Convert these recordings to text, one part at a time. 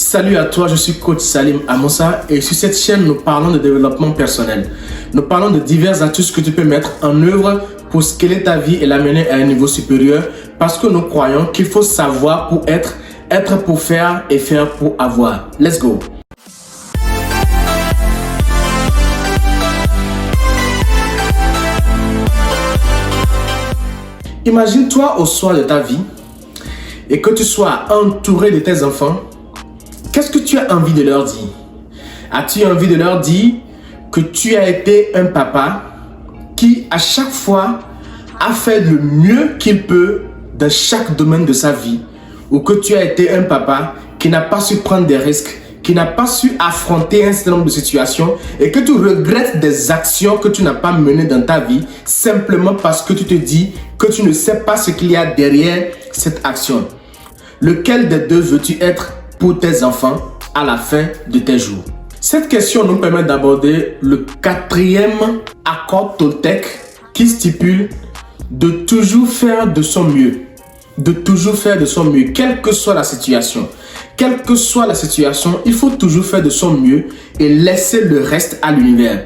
Salut à toi, je suis coach Salim Amossa et sur cette chaîne, nous parlons de développement personnel. Nous parlons de diverses astuces que tu peux mettre en œuvre pour scaler ta vie et l'amener à un niveau supérieur parce que nous croyons qu'il faut savoir pour être pour faire et faire pour avoir. Let's go! Imagine-toi au soir de ta vie et que tu sois entouré de tes enfants. Qu'est-ce que tu as envie de leur dire? As-tu envie de leur dire que tu as été un papa qui, à chaque fois, a fait le mieux qu'il peut dans chaque domaine de sa vie? Ou que tu as été un papa qui n'a pas su prendre des risques, qui n'a pas su affronter un certain nombre de situations et que tu regrettes des actions que tu n'as pas menées dans ta vie simplement parce que tu te dis que tu ne sais pas ce qu'il y a derrière cette action? Lequel des deux veux-tu être pour tes enfants à la fin de tes jours? Cette question nous permet d'aborder le quatrième accord Toltec qui stipule de toujours faire de son mieux. De toujours faire de son mieux, quelle que soit la situation. Quelle que soit la situation, il faut toujours faire de son mieux et laisser le reste à l'univers.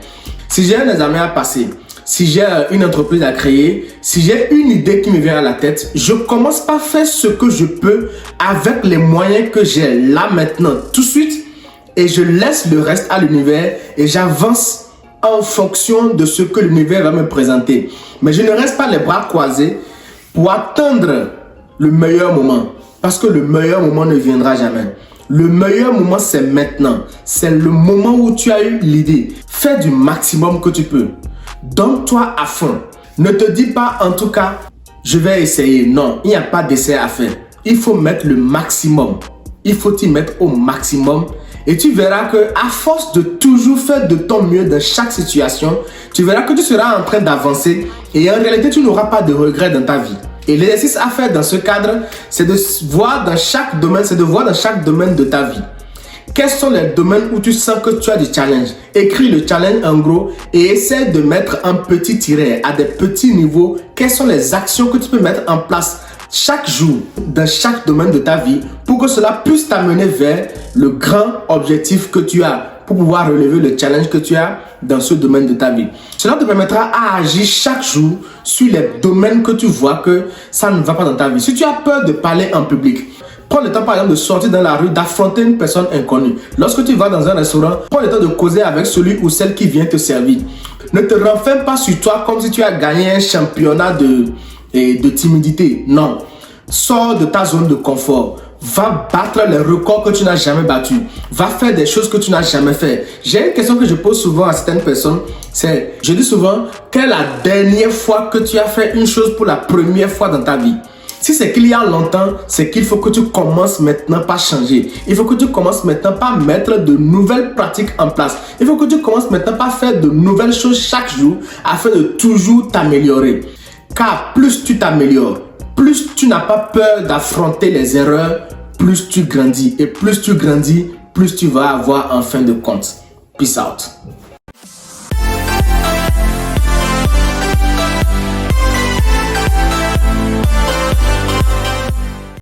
Si j'ai un examen à passer, si j'ai une entreprise à créer, si j'ai une idée qui me vient à la tête, je commence par faire ce que je peux avec les moyens que j'ai là maintenant, tout de suite, et je laisse le reste à l'univers et j'avance en fonction de ce que l'univers va me présenter. Mais je ne reste pas les bras croisés pour attendre le meilleur moment, parce que le meilleur moment ne viendra jamais. Le meilleur moment, c'est maintenant. C'est le moment où tu as eu l'idée. Fais du maximum que tu peux. Donne-toi à fond. Ne te dis pas, en tout cas, je vais essayer. Non, il n'y a pas d'essai à faire. Il faut mettre le maximum. Il faut t'y mettre au maximum. Et tu verras que à force de toujours faire de ton mieux dans chaque situation, tu verras que tu seras en train d'avancer et en réalité, tu n'auras pas de regrets dans ta vie. Et l'exercice à faire dans ce cadre, c'est de voir dans chaque domaine, de ta vie. Quels sont les domaines où tu sens que tu as du challenge? Écris le challenge en gros et essaie de mettre un petit tiret à des petits niveaux. Quelles sont les actions que tu peux mettre en place chaque jour dans chaque domaine de ta vie pour que cela puisse t'amener vers le grand objectif que tu as pour pouvoir relever le challenge que tu as dans ce domaine de ta vie. Cela te permettra à agir chaque jour sur les domaines que tu vois que ça ne va pas dans ta vie. Si tu as peur de parler en public, prends le temps par exemple de sortir dans la rue, d'affronter une personne inconnue. Lorsque tu vas dans un restaurant, prends le temps de causer avec celui ou celle qui vient te servir. Ne te renferme pas sur toi comme si tu as gagné un championnat de timidité. Non. Sors de ta zone de confort. Va battre les records que tu n'as jamais battus. Va faire des choses que tu n'as jamais fait. J'ai une question que je pose souvent à certaines personnes. Je dis souvent, quelle est la dernière fois que tu as fait une chose pour la première fois dans ta vie? Si c'est qu'il y a longtemps, c'est qu'il faut que tu commences maintenant par changer. Il faut que tu commences maintenant par mettre de nouvelles pratiques en place. Il faut que tu commences maintenant par faire de nouvelles choses chaque jour afin de toujours t'améliorer. Car plus tu t'améliores, plus tu n'as pas peur d'affronter les erreurs, plus tu grandis. Et plus tu grandis, plus tu vas avoir en fin de compte. Peace out.